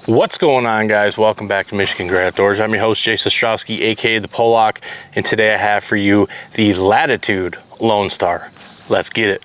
What's going on, guys? Welcome back to Michigan Great Outdoors. I'm your host, Jason Ostrowski, aka the Polack, and today I have for you the Latitude Lonestar. Let's get it.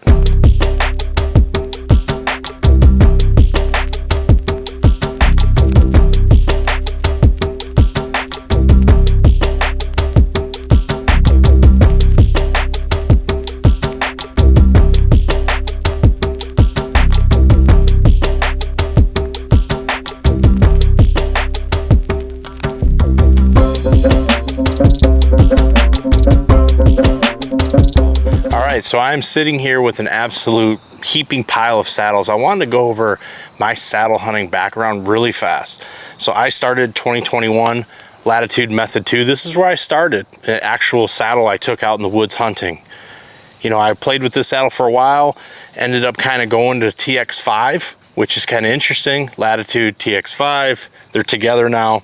So I'm sitting here with an absolute heaping pile of saddles. I wanted to go over my saddle hunting background really fast. So I started 2021 Latitude Method 2. This is where I started, an actual saddle I took out in the woods hunting. You know, I played with this saddle for a while, ended up kind of going to TX5, which is kind of interesting. Latitude, TX5, they're together now.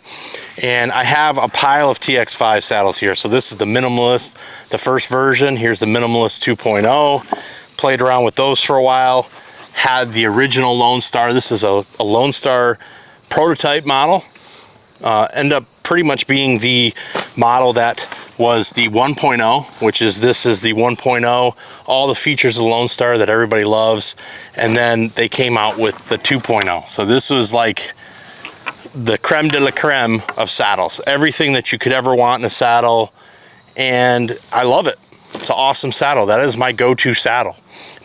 And I have a pile of TX5 saddles here. So this is the Minimalist, the first version. Here's the Minimalist 2.0. Played around with those for a while. Had the original Lonestar. This is a Lonestar prototype model. End up pretty much being the model that was the 1.0, which is this is the 1.0. All the features of the Lonestar that everybody loves. And then they came out with the 2.0. So this was like the creme de la creme of saddles, everything that you could ever want in a saddle, and I love it. It's an awesome saddle. That is my go-to saddle.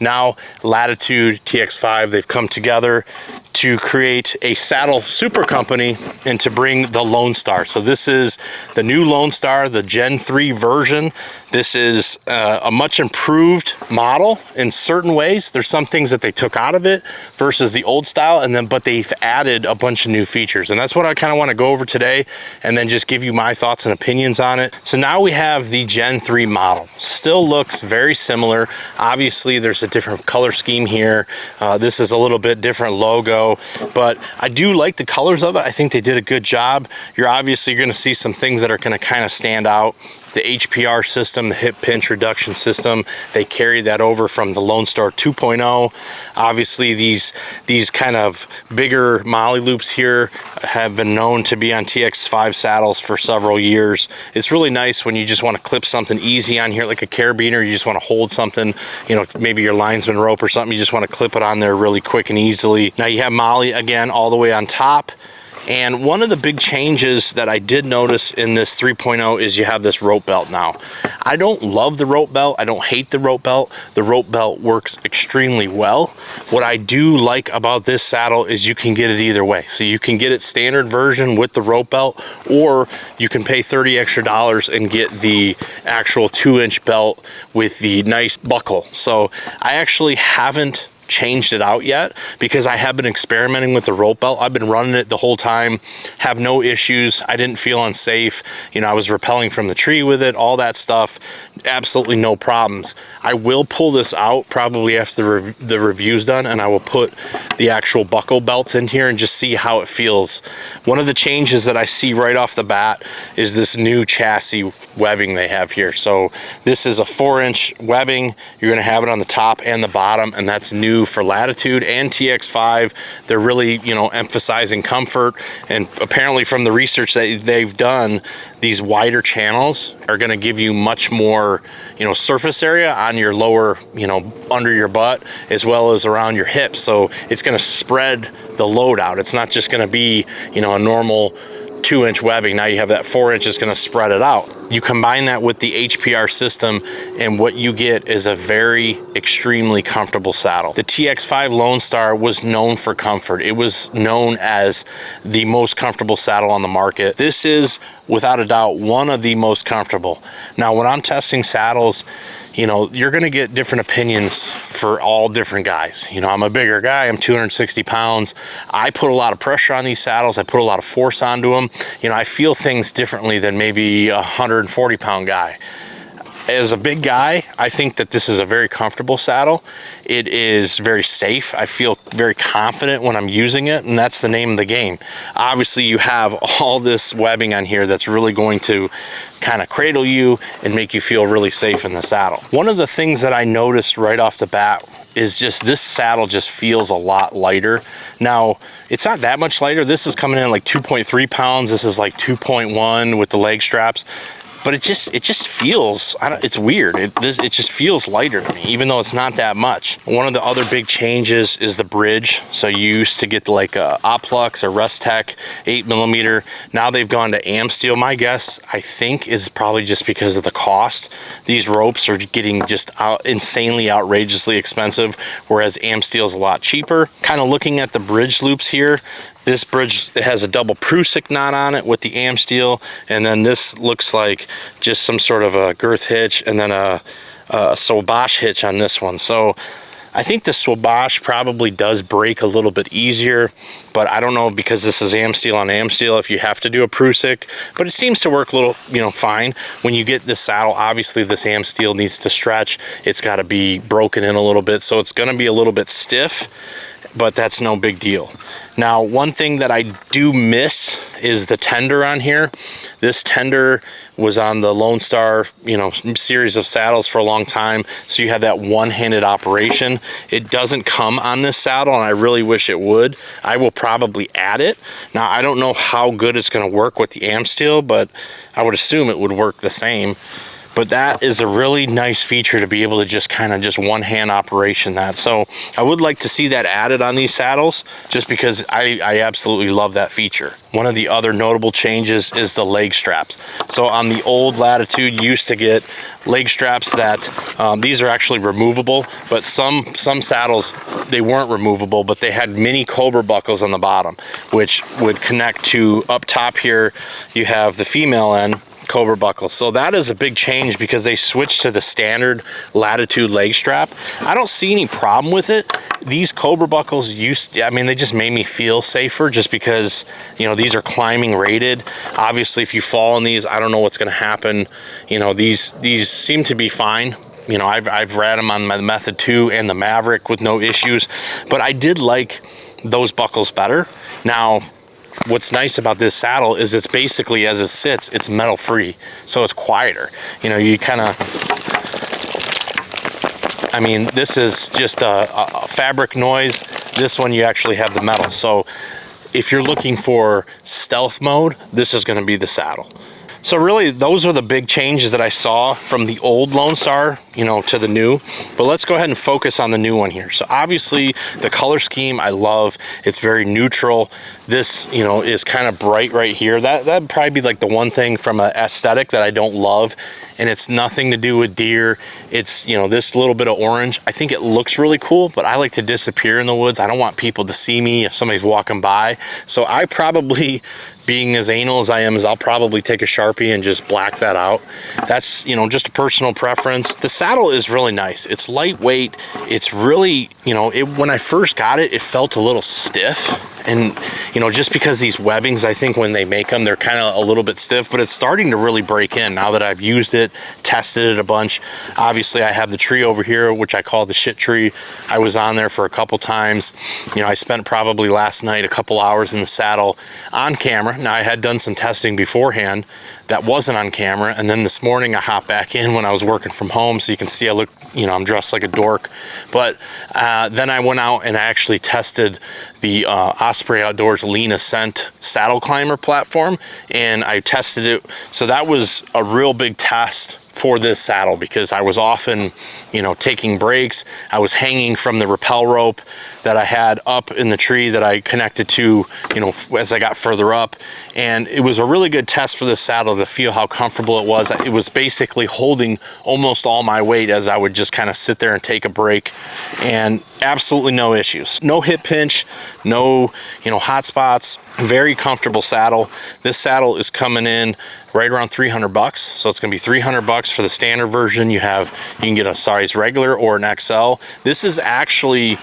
Now Latitude, TX5, they've come together to create a saddle super company and to bring the Lonestar. So this is the new Lonestar, the Gen 3 version. This is a much improved model in certain ways. There's some things that they took out of it versus the old style, but they've added a bunch of new features. And that's what I kind of want to go over today and then just give you my thoughts and opinions on it. So now we have the Gen 3 model. Still looks very similar. Obviously there's a different color scheme here. This is a little bit different logo, but I do like the colors of it. I think they did a good job. You're going to see some things that are going to kind of stand out. The HPR system, the hip pinch reduction system, they carried that over from the Lonestar 2.0. Obviously these kind of bigger molly loops here have been known to be on TX5 saddles for several years. It's really nice when you just want to clip something easy on here, like a carabiner. You just want to hold something, you know, maybe your linesman rope or something. You just want to clip it on there really quick and easily. Now you have molly again all the way on top. And one of the big changes that I did notice in this 3.0 is you have this rope belt now. I don't love the rope belt. I don't hate the rope belt. The rope belt works extremely well. What I do like about this saddle is you can get it either way. So you can get it standard version with the rope belt, or you can pay $30 extra and get the actual 2-inch belt with the nice buckle. So I actually haven't changed it out yet because I have been experimenting with the rope belt. I've been running it the whole time, have no issues. I didn't feel unsafe. You know, I was rappelling from the tree with it, all that stuff, absolutely no problems. I will pull this out probably after the review's done, and I will put the actual buckle belts in here and just see how it feels. One of the changes that I see right off the bat is this new chassis webbing they have here. So this is a 4-inch webbing. You're going to have it on the top and the bottom, and that's new for Latitude and TX5. They're really, you know, emphasizing comfort, and apparently from the research that they've done, these wider channels are going to give you much more, you know, surface area on your lower, you know, under your butt as well as around your hips. So it's going to spread the load out. It's not just going to be, you know, a normal 2-inch webbing. Now you have that 4-inch is going to spread it out. You combine that with the HPR system, and what you get is a very extremely comfortable saddle. The TX5 Lonestar was known for comfort. It was known as the most comfortable saddle on the market. This is without a doubt one of the most comfortable. Now when I'm testing saddles, you know, you're going to get different opinions for all different guys. You know, I'm a bigger guy, I'm 260 pounds. I put a lot of pressure on these saddles. I put a lot of force onto them. You know, I feel things differently than maybe a 140-pound guy. As a big guy, I think that this is a very comfortable saddle. It is very safe. I feel very confident when I'm using it, and that's the name of the game. Obviously, you have all this webbing on here that's really going to kind of cradle you and make you feel really safe in the saddle. One of the things that I noticed right off the bat is just this saddle just feels a lot lighter. Now, it's not that much lighter. This is coming in like 2.3 pounds. This is like 2.1 with the leg straps. But it just feels, it's weird. It just feels lighter to me, even though it's not that much. One of the other big changes is the bridge. So you used to get like a Polack or Restec 8mm. Now they've gone to Amsteel. My guess, I think, is probably just because of the cost. These ropes are getting just insanely outrageously expensive, whereas Amsteel is a lot cheaper. Kind of looking at the bridge loops here, this bridge, it has a double Prusick knot on it with the Amsteel, and then this looks like just some sort of a girth hitch, and then a Swabash hitch on this one. So I think the Swabash probably does break a little bit easier, but I don't know, because this is Amsteel on Amsteel, if you have to do a Prusick, but it seems to work a little, fine. When you get this saddle, obviously this Amsteel needs to stretch. It's got to be broken in a little bit, so it's going to be a little bit stiff, but that's no big deal. Now, one thing that I do miss is the tender on here. This tender was on the Lonestar, series of saddles for a long time. So you had that one-handed operation. It doesn't come on this saddle, and I really wish it would. I will probably add it. Now, I don't know how good it's going to work with the Amsteel, but I would assume it would work the same. But that is a really nice feature to be able to just kind of just one-hand operation that. So I would like to see that added on these saddles, just because I absolutely love that feature. One of the other notable changes is the leg straps. So on the old Latitude, you used to get leg straps that, these are actually removable, but some saddles, they weren't removable, but they had mini Cobra buckles on the bottom, which would connect to, up top here, you have the female end, Cobra buckle. So that is a big change, because they switched to the standard Latitude leg strap. I don't see any problem with it. These Cobra buckles they just made me feel safer, just because, these are climbing rated. Obviously, if you fall in these, I don't know what's going to happen. These seem to be fine. I've read them on my Method 2 and the Maverick with no issues, but I did like those buckles better. Now, what's nice about this saddle is it's basically, as it sits, it's metal free, so it's quieter. You kind of, this is just a fabric noise. This one, you actually have the metal. So if you're looking for stealth mode, this is going to be the saddle. So really, those are the big changes that I saw from the old Lonestar, to the new. But let's go ahead and focus on the new one here. So obviously, the color scheme I love. It's very neutral. This, is kind of bright right here. That'd probably be like the one thing from an aesthetic that I don't love. And it's nothing to do with deer. It's, this little bit of orange. I think it looks really cool, but I like to disappear in the woods. I don't want people to see me if somebody's walking by. So I probably, being as anal as I am, I'll probably take a Sharpie and just black that out. That's, just a personal preference. The saddle is really nice. It's lightweight. It's really, when I first got it, it felt a little stiff. And, just because these webbings, I think when they make them, they're kind of a little bit stiff, but it's starting to really break in now that I've used it, tested it a bunch. Obviously, I have the tree over here, which I call the shit tree. I was on there for a couple times. I spent probably last night a couple hours in the saddle on camera. Now, I had done some testing beforehand that wasn't on camera, and then this morning I hopped back in when I was working from home, so you can see I look, I'm dressed like a dork. But then I went out and I actually tested the Osprey Outdoors Lean Ascent saddle climber platform, and I tested it. So that was a real big test for this saddle, because I was often, taking breaks. I was hanging from the rappel rope that I had up in the tree that I connected to, as I got further up. And it was a really good test for this saddle to feel how comfortable it was. It was basically holding almost all my weight as I would just kind of sit there and take a break, and absolutely no issues. No hip pinch, no, hot spots. Very comfortable saddle. This saddle is coming in right around $300, so it's gonna be $300 for the standard version. You can get a size regular or an XL. This is actually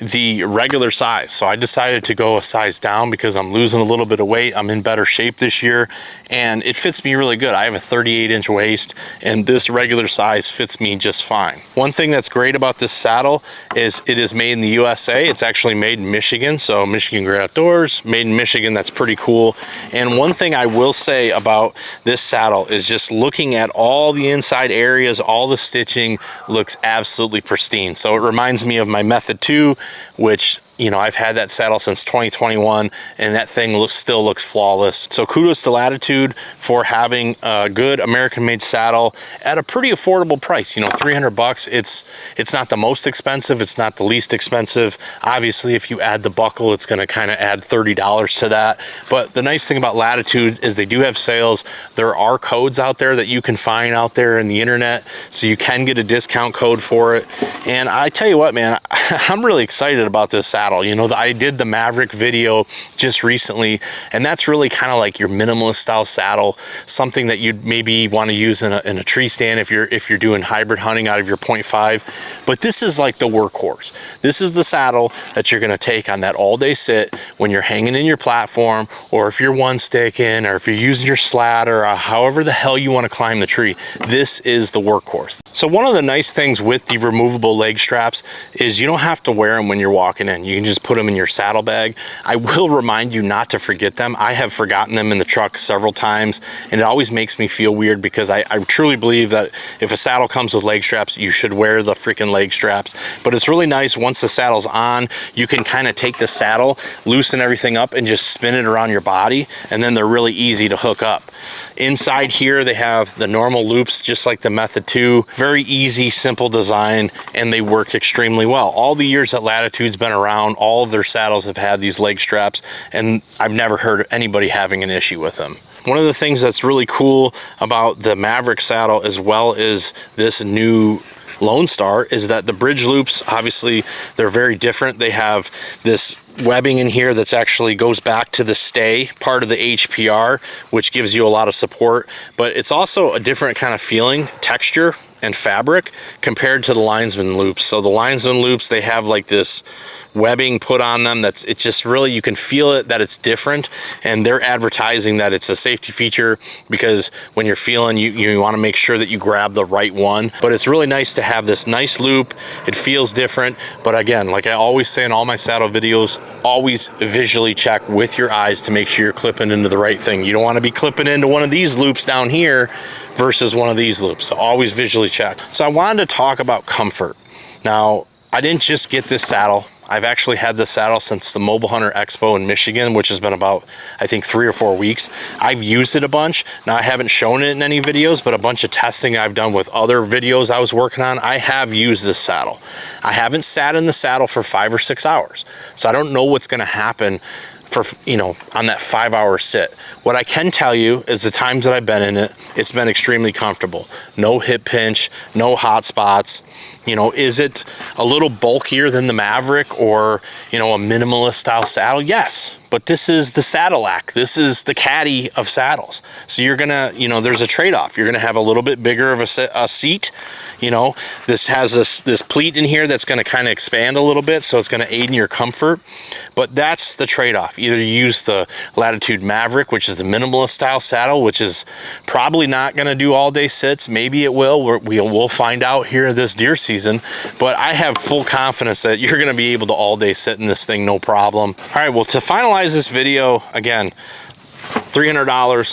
the regular size. So I decided to go a size down because I'm losing a little bit of weight. I'm in better shape this year, and it fits me really good. I have a 38-inch waist, and this regular size fits me just fine. One thing that's great about this saddle is it is made in the USA. It's actually made in Michigan, so Michigan Great Outdoors, made in Michigan. That's pretty cool. And one thing I will say about this saddle is just looking at all the inside areas, all the stitching looks absolutely pristine. So it reminds me of my Method 2, which, you know, I've had that saddle since 2021, and that thing still looks flawless. So kudos to Latitude for having a good American-made saddle at a pretty affordable price. You know, 300 bucks. It's not the most expensive. It's not the least expensive. Obviously, if you add the buckle, it's going to kind of add $30 to that. But the nice thing about Latitude is they do have sales. There are codes out there that you can find out there in the internet, so you can get a discount code for it. And I tell you what, man, I'm really excited about this saddle. You know, I did the Maverick video just recently, and that's really kind of like your minimalist style saddle, something that you'd maybe want to use in a tree stand if you're doing hybrid hunting out of your .5. But this is like the workhorse. This is the saddle that you're going to take on that all-day sit when you're hanging in your platform, or if you're one sticking, or if you're using your slat, or however the hell you want to climb the tree. This is the workhorse. So one of the nice things with the removable leg straps is you don't have to wear them when you're walking in. You can just put them in your saddlebag. I will remind you not to forget them. I have forgotten them in the truck several times, and it always makes me feel weird because I truly believe that if a saddle comes with leg straps, you should wear the freaking leg straps. But it's really nice once the saddle's on, you can kind of take the saddle, loosen everything up, and just spin it around your body, and then they're really easy to hook up. Inside here, they have the normal loops, just like the Method 2. Very easy, simple design, and they work extremely well. All the years that Latitude's been around, all of their saddles have had these leg straps, and I've never heard of anybody having an issue with them. One of the things that's really cool about the Maverick saddle, as well as this new Lone Star, is that the bridge loops, obviously they're very different. They have this webbing in here that's actually goes back to the stay part of the HPR, which gives you a lot of support, but it's also a different kind of feeling, texture and fabric compared to the linesman loops. So the linesman loops, they have like this webbing put on them it's just really, you can feel it that it's different, and they're advertising that it's a safety feature because when you're feeling, you want to make sure that you grab the right one. But it's really nice to have this nice loop. It feels different, but again, like I always say in all my saddle videos, always visually check with your eyes to make sure you're clipping into the right thing. You don't want to be clipping into one of these loops down here versus one of these loops. So always visually check. So I wanted to talk about comfort. Now, I didn't just get this saddle. I've actually had this saddle since the Mobile Hunter Expo in Michigan, which has been about, I think, 3 or 4 weeks. I've used it a bunch. Now, I haven't shown it in any videos, but a bunch of testing I've done with other videos I was working on, I have used this saddle. I haven't sat in the saddle for 5 or 6 hours, so I don't know what's going to happen for, you know, on that 5-hour sit. What I can tell you is the times that I've been in it, it's been extremely comfortable. No hip pinch, no hot spots. You know, is it a little bulkier than the Maverick or, you know, a minimalist style saddle? Yes, but this is the Polack. This is the caddy of saddles. So you're gonna, you know, there's a trade-off. You're gonna have a little bit bigger of a seat. You know, this has this pleat in here that's gonna kind of expand a little bit, so it's gonna aid in your comfort. But that's the trade-off. Either you use the Latitude Maverick, which is the minimalist style saddle, which is probably not gonna do all-day sits. Maybe it will. We'll find out here this deer season. But I have full confidence that you're gonna be able to all-day sit in this thing, no problem. All right, well, to finalize this video, again, $300,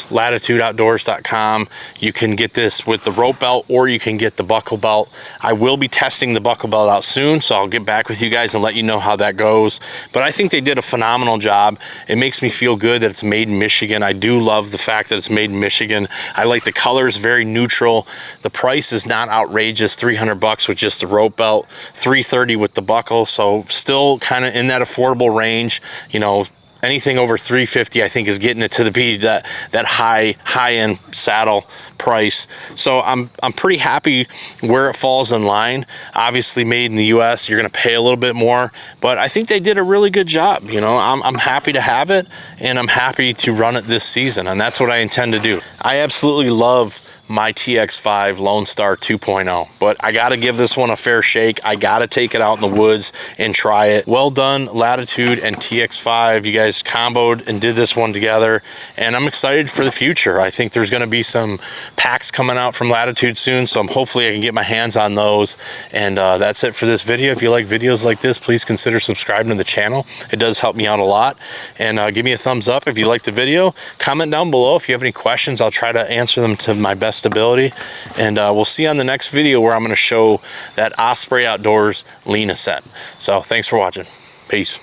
latitudeoutdoors.com. You can get this with the rope belt, or you can get the buckle belt. I will be testing the buckle belt out soon, so I'll get back with you guys and let you know how that goes. But I think they did a phenomenal job. It makes me feel good that it's made in Michigan. I do love the fact that it's made in Michigan. I like the colors, very neutral. The price is not outrageous, 300 bucks with just the rope belt, 330 with the buckle, so still kind of in that affordable range. You know, anything over 350, I think, is getting it to be that high-end saddle price. So I'm pretty happy where it falls in line. Obviously, made in the US, you're going to pay a little bit more, but I think they did a really good job. You know, I'm happy to have it, and I'm happy to run it this season, and that's what I intend to do. I absolutely love my TX5 Lonestar 2.0. But I got to give this one a fair shake. I got to take it out in the woods and try it. Well done, Latitude and TX5. You guys comboed and did this one together, and I'm excited for the future. I think there's going to be some packs coming out from Latitude soon, so hopefully I can get my hands on those. And that's it for this video. If you like videos like this, please consider subscribing to the channel. It does help me out a lot. And give me a thumbs up if you like the video. Comment down below if you have any questions. I'll try to answer them to my best ability. And we'll see you on the next video where I'm going to show that Osprey Outdoors lean ascent. So thanks for watching. Peace.